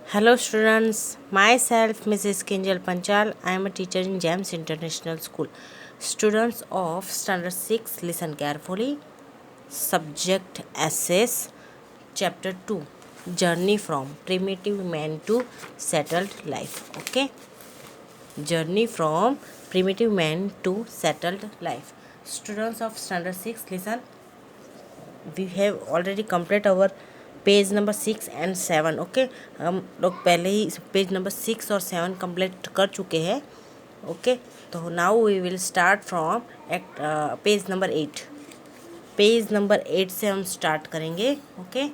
Hello students, myself Mrs. Kinjal Panchal. I am a teacher in GEMS International School. Students of Standard 6, listen carefully. Subject Essays, Chapter 2, Journey from Primitive Man to Settled Life. Okay, Journey from Primitive Man to Settled Life. Students of Standard 6, listen. We have already completed our page number 6 and 7. Okay, हम लोग पहले ही page number 6 और 7 complete कर चुके हैं. Okay, तो now we will start from page number 8. Page number 8 से हम स्टार्ट करेंगे. ओके,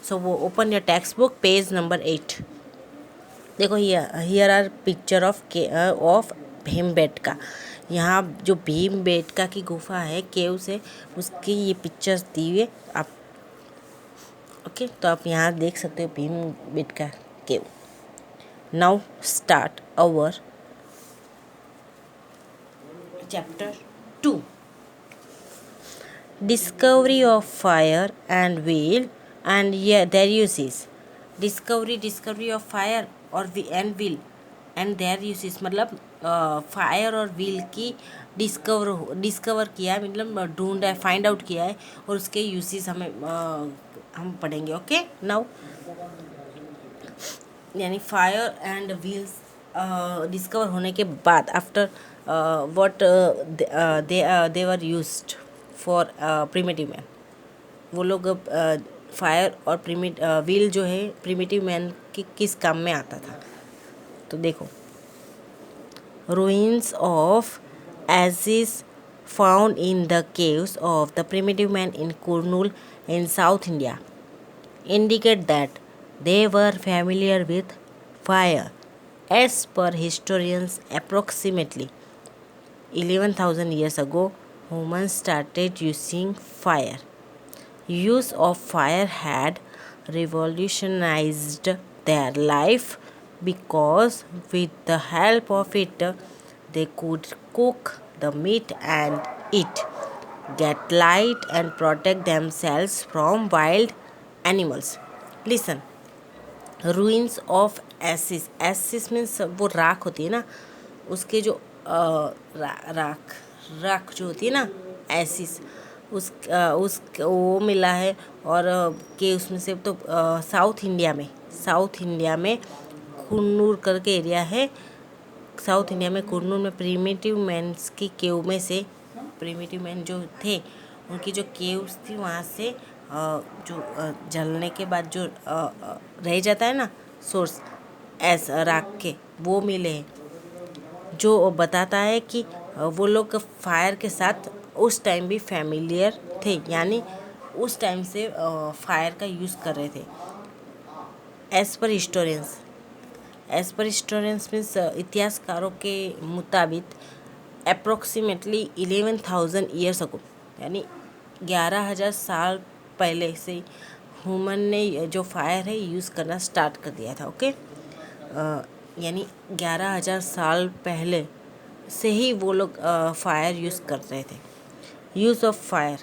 सो वो open your textbook page number 8. देखो here are picture of Bhimbetka. यहाँ जो भीमबेटका की गुफा है केव से, उसकी ये पिक्चर्स दी हुई है आप. ओके, तो आप यहाँ देख सकते हो Bhimbetka cave. Now start our chapter 2. Discovery of fire and wheel and their uses. Discovery of fire और व्हील एंड देयर यूसेस मतलब फायर और व्हील की डिस्कवर किया है, मतलब ढूंढा है, फाइंड आउट किया है, और उसके यूसेस हम पढ़ेंगे. ओके, नाउ यानी फायर एंड व्हील्स डिस्कवर होने के बाद after what they were used for primitive man. वो लोग फायर और व्हील जो है प्रिमिटिव मैन की किस काम में आता था. तो देखो, ruins of ashes found in the caves of the primitive man in Kurnool in South India indicate that they were familiar with fire. As per historians, approximately 11,000 years ago, humans started using fire. Use of fire had revolutionized their life because with the help of it they could cook the meat and eat, get light and protect themselves from wild animals. Listen, ruins of ashes means वो राख होती है ना, उसके जो राख जो होती है ना, एसिस, उस वो मिला है. और के उसमें से तो साउथ इंडिया में कुन्नूर करके एरिया है. साउथ इंडिया में कुन्नूर में प्रिमिटिव मैन्स की केव में से, प्रिमिटिव मैन जो थे उनकी जो केव्स थी वहाँ से जो जलने के बाद जो रह जाता है ना सोर्स राख के, वो मिले हैं, जो बताता है कि वो लोग फायर के साथ उस टाइम भी फैमिलियर थे, यानी उस टाइम से फायर का यूज़ कर रहे थे. एज पर हिस्टोरियंस मीन्स इतिहासकारों के मुताबिक अप्रोक्सीमेटली 11,000 ईयर्स अगो, यानी 11,000 साल पहले से ह्यूमन ने जो फायर है यूज़ करना स्टार्ट कर दिया था. ओके, यानी 11,000 साल पहले से ही वो लोग फायर यूज़ कर रहे थे. Use of fire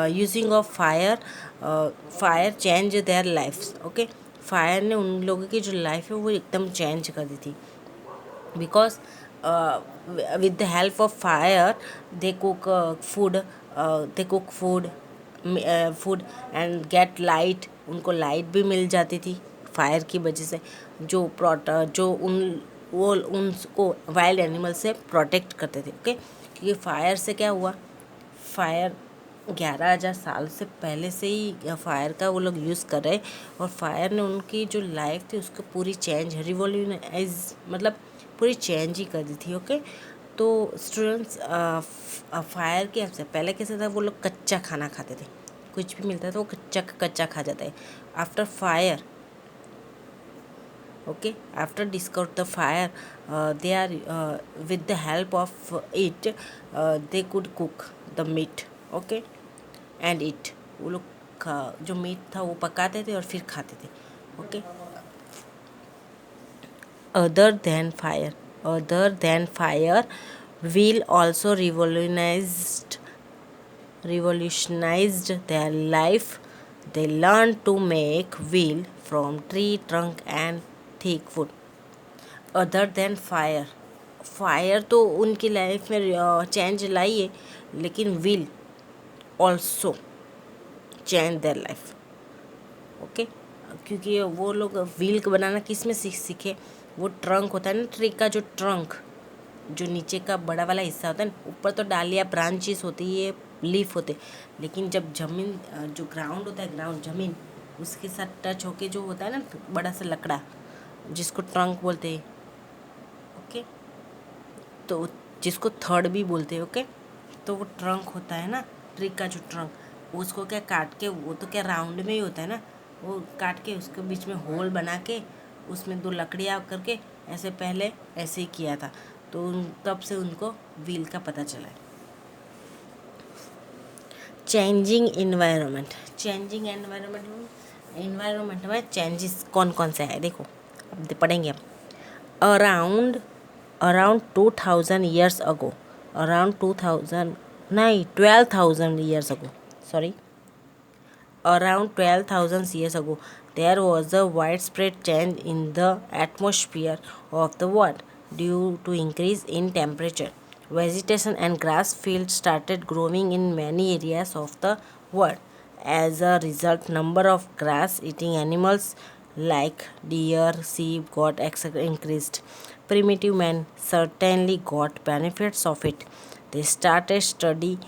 using of fire change their lifes. Okay, fire ने उन लोगों की जो लाइफ है वो एकदम चेंज कर दी थी. Because with the help of fire they cook food and get light. उनको लाइट भी मिल जाती थी फायर की वजह से, जो उनको वाइल्ड एनिमल से प्रोटेक्ट करते थे. ओके, क्योंकि फायर से क्या हुआ, फायर 11,000 साल से पहले से ही फायर का वो लोग यूज़ कर रहे, और फायर ने उनकी जो लाइफ थी उसको पूरी चेंज, रिवॉल्यूशनाइज मतलब पूरी चेंज ही कर दी थी. ओके, तो स्टूडेंट्स फायर के सबसे पहले कैसे था, वो लोग कच्चा खाना खाते थे, कुछ भी मिलता था वो कच्चा खा जाता है. After fire, okay, after discover the fire, they are with the help of it they could cook the meat. okay, and eat. वो लोग जो मीट था वो पकाते थे और फिर खाते थे. Okay, other than fire wheel also revolutionized their life. They learn to make wheel from tree trunk and thick wood. Other than fire, fire तो उनकी लाइफ में चेंज लाई है, लेकिन will also change their life. Okay, क्योंकि वो लोग wheel बनाना किस में सीखे. वो ट्रंक होता है ना, ट्री का जो ट्रंक, जो नीचे का बड़ा वाला हिस्सा होता है ना, ऊपर तो डालियाँ ब्रांचेस होती है, लीफ होते, लेकिन जब जमीन जो ग्राउंड होता है, ग्राउंड जमीन, उसके साथ टच होके जो होता है ना बड़ा सा लकड़ा, जिसको ट्रंक बोलते हैं. ओके, तो जिसको थर्ड भी बोलते हैं. ओके, तो वो ट्रंक होता है ना, ट्री का जो ट्रंक, उसको क्या काट के, वो तो क्या राउंड में ही होता है ना, वो काट के उसके बीच में होल बना के उसमें 2 लकड़ियाँ करके ऐसे पहले ऐसे ही किया था. तो तब से उनको व्हील का पता चला है. Changing environment. चेंजिंग एनवायरनमेंट में चेंजेस कौन कौन से है देखो, अब पढ़ेंगे हम. अराउंड 2000 years ago, around 2000 नहीं 12,000 years ago, sorry, around 12,000 years ago, there was a widespread change in the atmosphere of the world due to increase in temperature. Vegetation and grass fields started growing in many areas of the world. As a result, number of grass-eating animals like deer, sheep got increased. Primitive man certainly got benefits of it. They started studying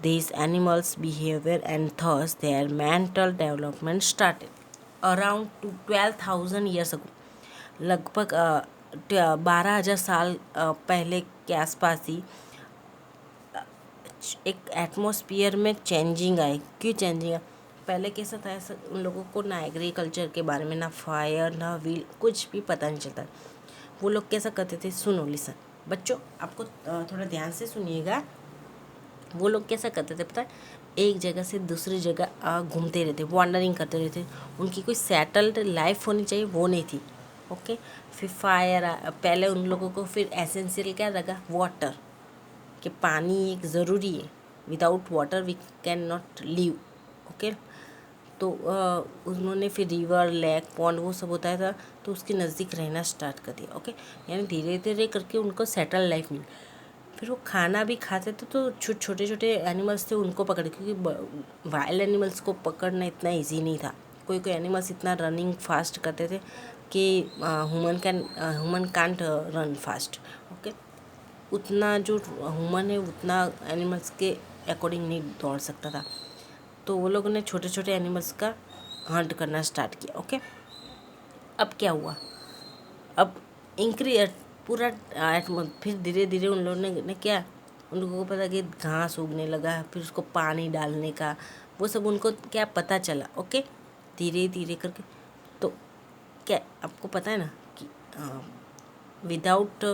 these animals' behavior and thus their mental development started. Around 12,000 years ago, लगभग 12,000 साल पहले के आसपास ही एक atmosphere में changing आई. क्यों changing आई? पहले कैसा था, ऐसा उन लोगों को ना एग्रीकल्चर के बारे में, ना फायर, ना व्हील, कुछ भी पता नहीं चलता. वो लोग कैसा करते थे, सुनो, लिसन बच्चों, आपको थोड़ा ध्यान से सुनिएगा. वो लोग कैसा करते थे पता है, एक जगह से दूसरी जगह घूमते रहते, वॉन्डरिंग करते रहते. उनकी कोई सेटल्ड लाइफ होनी चाहिए, वो नहीं थी. ओके, फिर फायर, पहले उन लोगों को फिर एसेंशियल क्या लगा, वाटर, कि पानी एक ज़रूरी है. Without water we can not live. Okay, तो उन्होंने फिर रिवर, लेक, पॉन्ड, वो सब होता था, तो उसके नज़दीक रहना स्टार्ट कर दिया. ओके, यानी धीरे धीरे करके उनको सेटल लाइफ मिली. फिर वो खाना भी खाते थे, तो छोटे छोटे एनिमल्स थे उनको पकड़े, क्योंकि वाइल्ड एनिमल्स को पकड़ना इतना इजी नहीं था. कोई कोई एनिमल्स इतना रनिंग फास्ट करते थे कि human can't run fast. Okay, उतना जो ह्यूमन है उतना एनिमल्स के अकॉर्डिंग नहीं दौड़ सकता था. तो वो लोगों ने छोटे छोटे एनिमल्स का हंट करना स्टार्ट किया. ओके, अब क्या हुआ, अब इंक्रीज पूरा फिर धीरे धीरे उन लोगों ने क्या, उन लोगों को पता कि घास उगने लगा, फिर उसको पानी डालने का, वो सब उनको क्या पता चला. ओके, धीरे धीरे करके. तो क्या आपको पता है ना कि विदाउट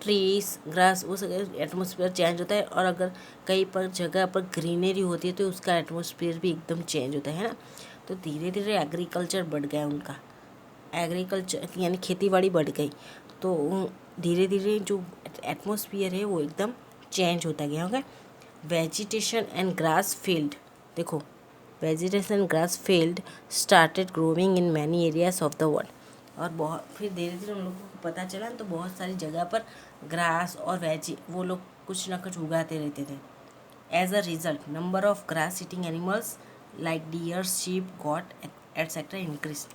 ट्रीज, ग्रास, वो सब एटमॉस्फेयर चेंज होता है. और अगर कहीं पर जगह पर ग्रीनरी होती है तो उसका एटमॉस्फेयर भी एकदम चेंज होता है ना. तो धीरे धीरे एग्रीकल्चर बढ़ गया उनका, एग्रीकल्चर यानी खेतीबाड़ी बढ़ गई. तो धीरे धीरे जो एटमॉस्फेयर है वो एकदम चेंज होता गया. Okay, vegetation and grass field, देखो, vegetation and grass field started growing in many areas of the world. और बहुत फिर धीरे धीरे उन लोगों को पता चला, तो बहुत सारी जगह पर ग्रास और वेजी वो लोग कुछ ना कुछ उगाते रहते थे. As a result, number of grass eating animals like deer, sheep, goat etcetera increase.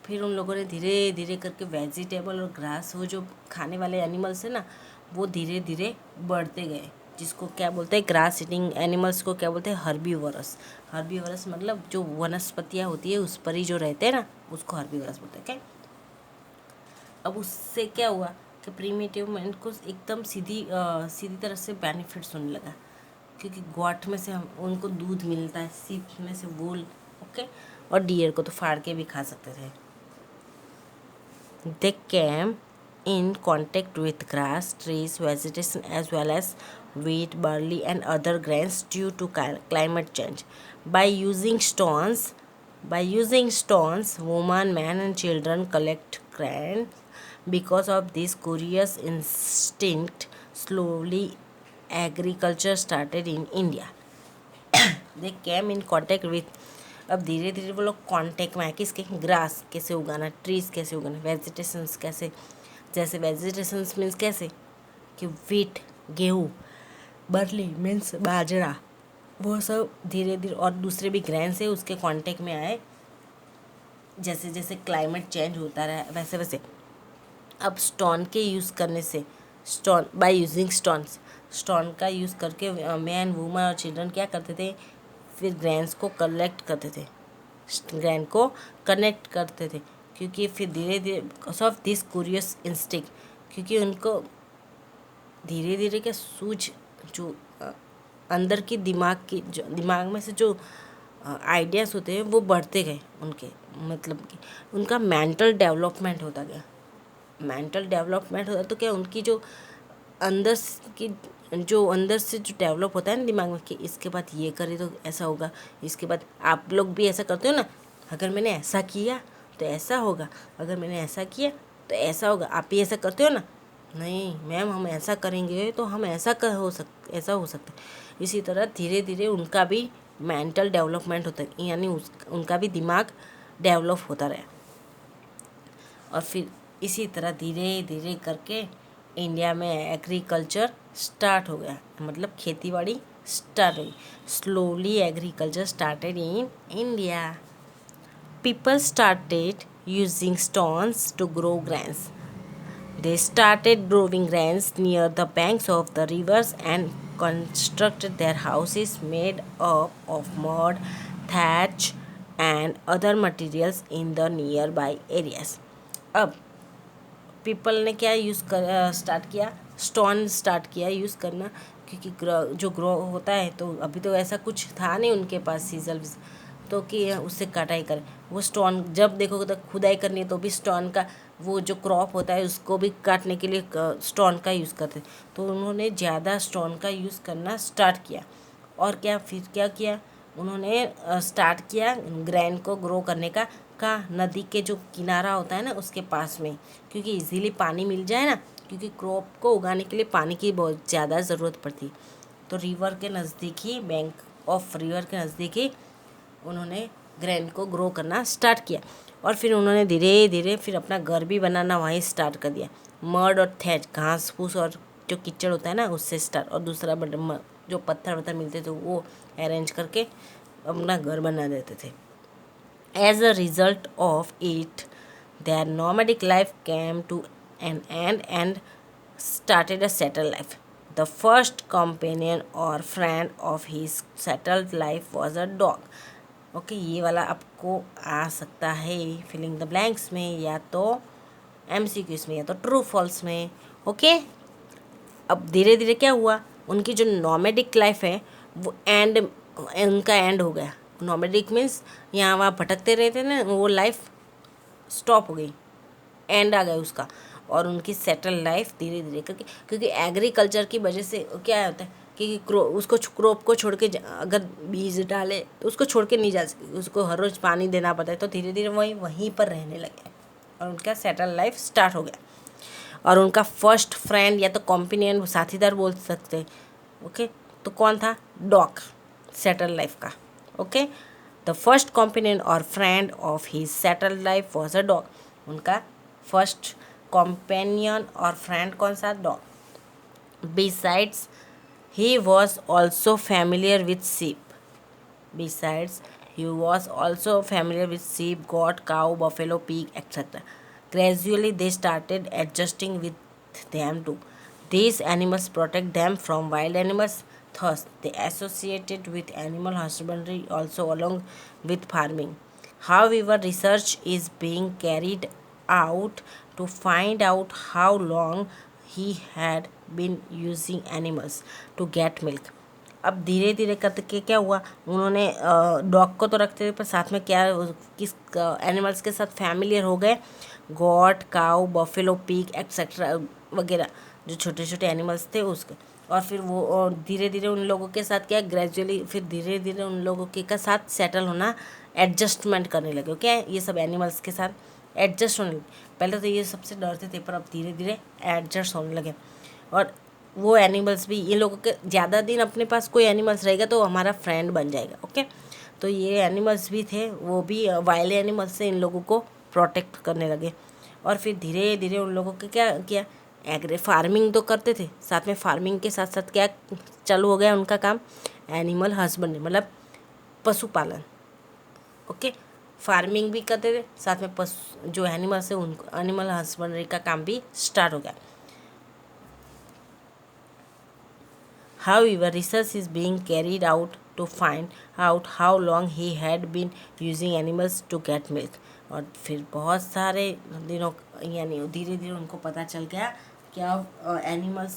फिर उन लोगों ने धीरे धीरे करके वेजिटेबल और ग्रास, वो जो खाने वाले एनिमल्स है ना, वो धीरे धीरे बढ़ते गए. जिसको क्या बोलते हैं, ग्रास ईटिंग एनिमल्स को क्या बोलते हैं, हर्बीवोरस. हर्बीवोरस मतलब जो वनस्पतियाँ होती है उस पर ही जो रहते हैं ना, उसको हर्बीवोरस बोलते हैं. क्या, अब उससे क्या हुआ कि प्रीमिटिव मैन को एकदम सीधी तरह से बेनिफिट्स होने लगा, क्योंकि गॉट में से हम उनको दूध मिलता है, सीप में से वूल. ओके, और डियर को तो फाड़ के भी खा सकते थे. They came in contact with grass, trees, vegetation as well as wheat, barley and other grains due to climate change. By using stones, women, men and children collect grain. Because of this curious instinct, slowly agriculture started in India. They came in contact with, अब धीरे धीरे वो लोग contact में आए किसके, grass कैसे उगाना, ट्रीज कैसे उगाना, वेजिटेशंस कैसे, जैसे वेजिटेशंस मीन्स कैसे कि वीट गेहूँ, बर्ली मीन्स बाजरा, वो सब धीरे धीरे, और दूसरे भी ग्रेन्स है उसके कांटेक्ट में आए। जैसे जैसे क्लाइमेट चेंज होता रहा वैसे वैसे अब स्टोन के यूज़ करने से, stone by using stones, stone का यूज़ करके मैन वुमन और चिल्ड्रन क्या करते थे, फिर ग्रेन्स को कलेक्ट करते थे, ग्रेन को कनेक्ट करते थे, क्योंकि फिर धीरे धीरे because of this curious instinct, क्योंकि उनको धीरे धीरे क्या सूझ, जो अंदर की दिमाग की, जो दिमाग में से जो आइडियाज़ होते हैं वो बढ़ते गए उनके, मतलब कि उनका मेंटल डेवलपमेंट होता गया। मेंटल डेवलपमेंट होता तो क्या उनकी जो अंदर की, जो अंदर से जो डेवलप होता है ना दिमाग में कि इसके बाद ये करे तो ऐसा होगा, इसके बाद आप लोग भी ऐसा करते हो ना, अगर मैंने ऐसा किया तो ऐसा होगा, अगर मैंने ऐसा किया तो ऐसा होगा, आप भी ऐसा करते हो ना, नहीं मैम हम ऐसा करेंगे तो हम ऐसा ऐसा हो सकता है। इसी तरह धीरे धीरे उनका भी मेंटल डेवलपमेंट होता है, यानी उनका भी दिमाग डेवलप होता रहा, और फिर इसी तरह धीरे धीरे करके इंडिया में एग्रीकल्चर स्टार्ट हो गया, मतलब खेतीबाड़ी स्टार्ट हुई। Slowly agriculture started in India. People started using stones to grow grains. They started growing grains near the banks of the rivers and constructed their houses made up of mud, thatch, and other materials in the nearby areas. अब people ने क्या use कर start किया, stone start किया use करना, क्योंकि जो grow होता है तो अभी तो ऐसा कुछ था नहीं उनके पास सीजल, तो कि उससे कटाई करें, वो स्टोन जब देखोगे तो खुदाई करनी है तो भी स्टोन का, वो जो क्रॉप होता है उसको भी काटने के लिए स्टोन का यूज़ करते, तो उन्होंने ज़्यादा स्टोन का यूज़ करना स्टार्ट किया। और क्या फिर क्या किया उन्होंने, स्टार्ट किया ग्रेन को ग्रो करने का नदी के जो किनारा होता है ना उसके पास में, क्योंकि इजीली पानी मिल जाए ना, क्योंकि क्रॉप को उगाने के लिए पानी की बहुत ज़्यादा ज़रूरत पड़ती, तो रिवर के नज़दीक ही, बैंक ऑफ रिवर के नज़दीक ही उन्होंने ग्रेन को ग्रो करना स्टार्ट किया। और फिर उन्होंने धीरे धीरे फिर अपना घर भी बनाना वहीं स्टार्ट कर दिया, मड और थैच, घास फूस और जो कीचड़ होता है ना उससे स्टार्ट, और दूसरा जो पत्थर वत्थर मिलते थे वो अरेंज करके अपना घर बना देते थे। As a result of it, their nomadic life came to an end and started a settled life. The first companion or friend of his settled life was a dog. Okay ये वाला आपको आ सकता है फिलिंग द ब्लैंक्स में, या तो MCQs में, या तो ट्रू फॉल्स में। ओके अब धीरे धीरे क्या हुआ, उनकी जो नॉमेडिक लाइफ है वो उनका एंड हो गया। नॉमेडिक मीन्स यहाँ वहाँ भटकते रहते ना, वो लाइफ स्टॉप हो गई, एंड आ गया उसका, और उनकी सेटल लाइफ धीरे धीरे करके, क्योंकि एग्रीकल्चर की वजह से क्या होता है कि उसको क्रॉप को छोड़ के अगर बीज डाले तो उसको छोड़ के नहीं जा सकते, उसको हर रोज़ पानी देना पड़ता है, तो धीरे धीरे वहीं पर रहने लगे और उनका सेटल लाइफ स्टार्ट हो गया। और उनका फर्स्ट फ्रेंड या तो कॉम्पिनियन, साथीदार बोल सकते हैं, ओके, तो कौन था, डॉग, सेटल लाइफ का। ओके द फर्स्ट कॉम्पिनियन और friend of his settle life was a dog. उनका फर्स्ट कॉम्पेनियन और फ्रेंड कौन सा, dog. Besides he was also familiar with sheep. Besides, he was also familiar with sheep, goat, cow, buffalo, pig, etc. Gradually, they started adjusting with them too. These animals protect them from wild animals. Thus, they associated with animal husbandry also along with farming. However, research is being carried out to find out how long he had been using animals to get milk. अब धीरे धीरे करके क्या हुआ, उन्होंने dog को तो रखते थे पर साथ में क्या, किस एनिमल्स के साथ फैमिलियर हो गए, गॉट, काऊ, बफेलो, पिग एक्सेट्रा वगैरह जो छोटे छोटे एनिमल्स थे उसके। और फिर वो धीरे धीरे उन लोगों के साथ क्या, ग्रेजुअली फिर धीरे धीरे उन लोगों के साथ सेटल होना, एडजस्टमेंट करने लगे। क्या ये सब एनिमल्स के साथ एडजस्ट होने लगे। पहले तो ये सबसे डरते थे पर अब धीरे धीरे एडजस्ट होने लगे। और वो एनिमल्स भी इन लोगों के ज़्यादा दिन अपने पास कोई एनिमल्स रहेगा तो हमारा फ्रेंड बन जाएगा। ओके, तो ये एनिमल्स भी थे, वो भी वाइल्ड एनिमल्स से इन लोगों को प्रोटेक्ट करने लगे। और फिर धीरे धीरे उन लोगों के क्या किया, एग्री फार्मिंग तो करते थे, साथ में फार्मिंग के साथ साथ क्या चालू हो गया उनका काम, एनिमल हस्बेंड्री, मतलब पशुपालन। ओके, फार्मिंग भी करते थे, साथ में पशु जो एनिमल्स है उनको एनिमल हस्बेंड्री का काम भी स्टार्ट हो गया। However, research is being carried out to find out how long he had been using animals to get milk. और फिर बहुत सारे दिनों यानी धीरे धीरे उनको पता चल गया क्या एनिमल्स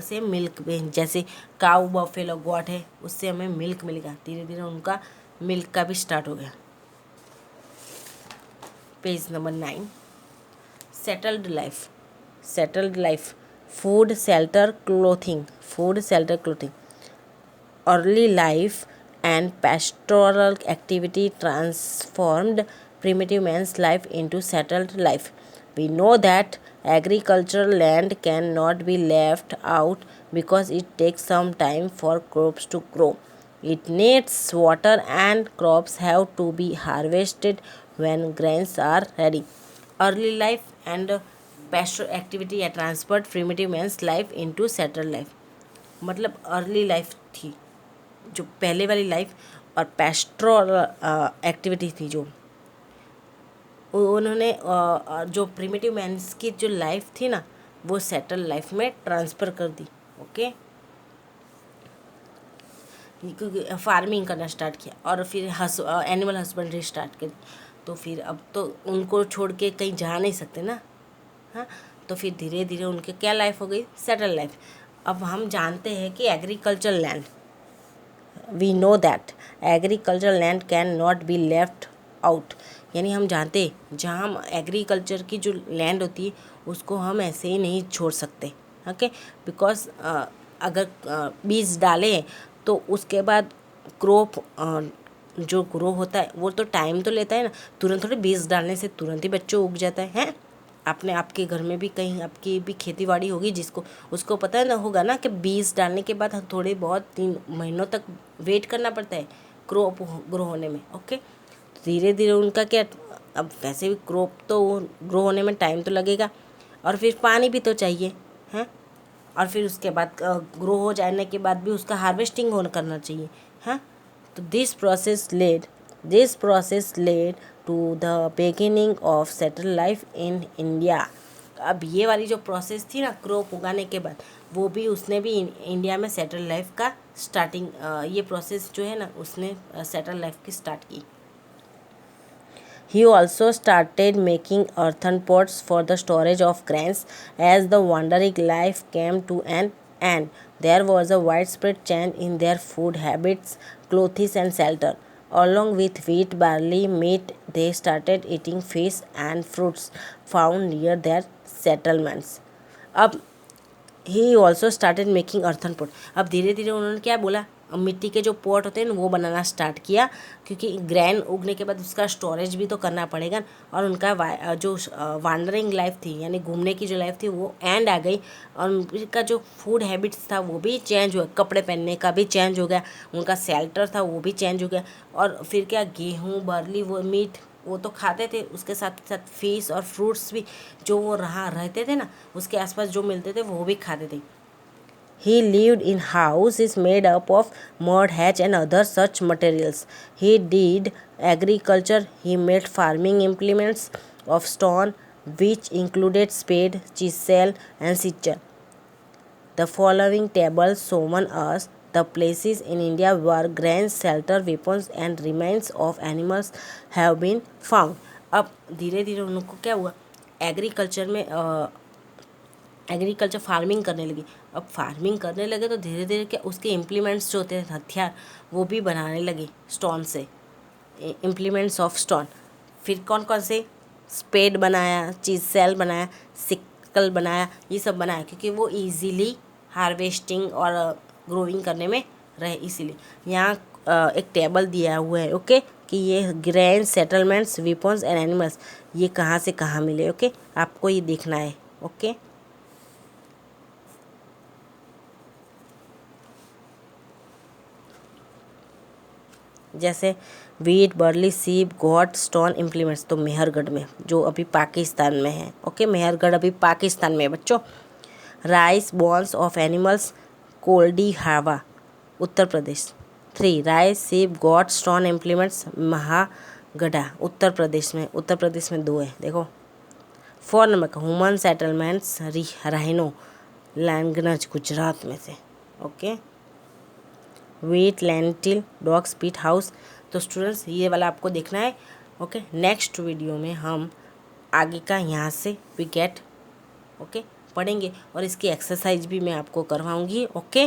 से मिल्क, जैसे काऊ बफेलो गॉट है उससे हमें मिल्क मिलेगा। धीरे धीरे उनका मिल्क का भी स्टार्ट हो गया। Page number 9, settled life. Settled life, food, shelter, clothing. Food, shelter, clothing. Early life and pastoral activity transformed primitive man's life into settled life. We know that agricultural land cannot be left out because it takes some time for crops to grow. It needs water and crops have to be harvested when grains are ready. Early life and pastoral activity या transferred primitive men's life into settled life. मतलब early life थी जो पहले वाली life, और पेस्ट्रोल activity थी जो उन्होंने जो प्रिमिटिव मैंस की जो लाइफ थी ना वो सेटल लाइफ में ट्रांसफ़र कर दी। ओके, क्योंकि फार्मिंग करना स्टार्ट किया और फिर एनिमल हस्बेंड्री स्टार्ट करी, तो फिर अब तो उनको छोड़ के कहीं जा नहीं सकते ना। हाँ, तो फिर धीरे धीरे उनके क्या लाइफ हो गई, सेटल लाइफ। अब हम जानते हैं कि agriculture land, we know that agriculture land can not be left out, यानी हम जानते हैं जहाँ हम एग्रीकल्चर की जो लैंड होती है उसको हम ऐसे ही नहीं छोड़ सकते। ओके, बिकॉज अगर बीज डालें तो उसके बाद क्रॉप जो ग्रो होता है वो तो टाइम तो लेता है ना, तुरंत थोड़े बीज डालने से तुरंत ही बच्चे उग जाता है। हैं, आपने आपके घर में भी कहीं आपकी भी खेती बाड़ी होगी जिसको उसको पता ना होगा ना कि बीज डालने के बाद थोड़े बहुत 3 महीनों तक वेट करना पड़ता है क्रॉप ग्रो होने में। ओके, तो धीरे धीरे उनका क्या, अब वैसे भी क्रॉप तो ग्रो होने में टाइम तो लगेगा और फिर पानी भी तो चाहिए हैं, और फिर उसके बाद ग्रो हो जाने के बाद भी उसका हार्वेस्टिंग करना चाहिए। हाँ, तो this process led to the beginning of settle life in India. अब ये वाली जो प्रोसेस थी ना क्रॉप उगाने के बाद, वो भी उसने भी इंडिया में सेटल लाइफ का स्टार्टिंग, ये प्रोसेस जो है ना उसने सेटल लाइफ की स्टार्ट की। He also started making earthen pots for the storage of grains. As the wandering life came to an end, there was a widespread change in their food habits, clothes, and shelter. Along with wheat, barley, meat, they started eating fish and fruits found near their settlements. अब he also started making earthen pot. अब धीरे धीरे उन्होंने क्या बोला, मिट्टी के जो पॉट होते हैं ना वो बनाना स्टार्ट किया, क्योंकि ग्रैन उगने के बाद उसका स्टोरेज भी तो करना पड़ेगा। और उनका जो वांडरिंग लाइफ थी यानी घूमने की जो लाइफ थी वो एंड आ गई, और उनका जो फूड हैबिट्स था वो भी चेंज हुआ, कपड़े पहनने का भी चेंज हो गया, उनका शेल्टर था वो भी चेंज हो गया। और फिर क्या, गेहूँ बार्ली वो मीट वो तो खाते थे, उसके साथ साथ फिश और फ्रूट्स भी जो वो रहते थे ना उसके आसपास जो मिलते थे वो भी खाते थे। He lived in houses made up of mud, hatch and other such materials. He did agriculture. He made farming implements of stone, which included spade, chisel, and sickle. The following table shown us the places in India where grains, shelter, weapons, and remains of animals have been found. अब धीरे धीरे उनको क्या हुआ, agriculture farming करने लगी। अब farming करने लगे तो धीरे धीरे क्या उसके इम्प्लीमेंट्स जो होते हैं हथियार वो भी बनाने लगे स्टोन से, इम्प्लीमेंट्स ऑफ स्टोन। फिर कौन कौन से, स्पेड बनाया, चीज़ेल बनाया, सिक्कल बनाया, ये सब बनाया क्योंकि वो इजीली हार्वेस्टिंग और ग्रोइंग करने में रहे। इसीलिए यहाँ एक टेबल दिया हुआ है ओके, कि ये grain, settlements, weapons and animals ये कहाँ से कहाँ मिले। ओके, आपको ये देखना है। ओके, जैसे वीट, बर्ली, सीप, गोट, स्टोन इम्प्लीमेंट्स, तो मेहरगढ़ में, जो अभी पाकिस्तान में है। ओके, मेहरगढ़ अभी पाकिस्तान में है बच्चों। राइस, बोन्स ऑफ एनिमल्स, कोल्डी हावा, उत्तर प्रदेश। 3 राइस, सीप, गोट, स्टोन इम्प्लीमेंट्स, महागढ़ा, उत्तर प्रदेश में। उत्तर प्रदेश में 2 है, देखो। 4 नंबर का ह्यूमन सेटलमेंट्स, राइनो, लैंगनज, गुजरात में से। ओके, वीट, लेंटिल, डॉग्स, पीट हाउस। तो स्टूडेंट्स ये वाला आपको देखना है। ओके, नेक्स्ट वीडियो में हम आगे का यहाँ से विकेट ओके पढ़ेंगे और इसकी एक्सरसाइज भी मैं आपको करवाऊँगी। ओके।